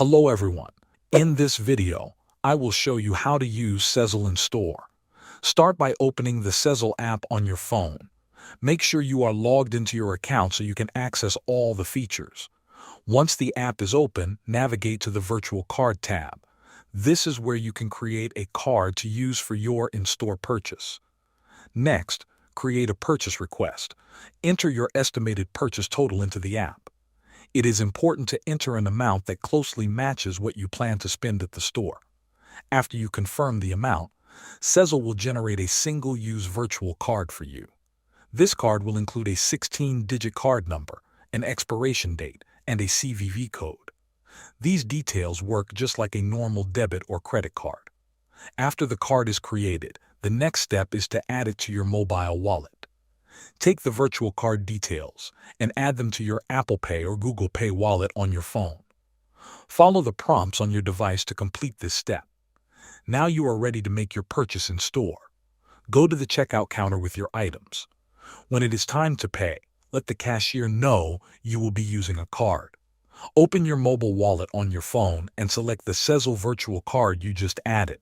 Hello everyone. In this video, I will show you how to use Sezzle in store. Start by opening the Sezzle app on your phone. Make sure you are logged into your account so you can access all the features. Once the app is open, navigate to the Virtual Card tab. This is where you can create a card to use for your in-store purchase. Next, create a purchase request. Enter your estimated purchase total into the app. It is important to enter an amount that closely matches what you plan to spend at the store. After you confirm the amount, Sezzle will generate a single-use virtual card for you. This card will include a 16-digit card number, an expiration date, and a CVV code. These details work just like a normal debit or credit card. After the card is created, the next step is to add it to your mobile wallet. Take the virtual card details and add them to your Apple Pay or Google Pay wallet on your phone. Follow the prompts on your device to complete this step. Now you are ready to make your purchase in store. Go to the checkout counter with your items. When it is time to pay, let the cashier know you will be using a card. Open your mobile wallet on your phone and select the Sezzle virtual card you just added.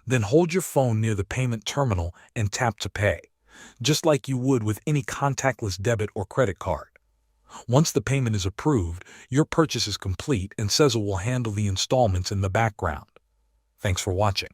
Then hold your phone near the payment terminal and tap to pay, just like you would with any contactless debit or credit card. Once the payment is approved, your purchase is complete and Sezzle will handle the installments in the background. Thanks for watching.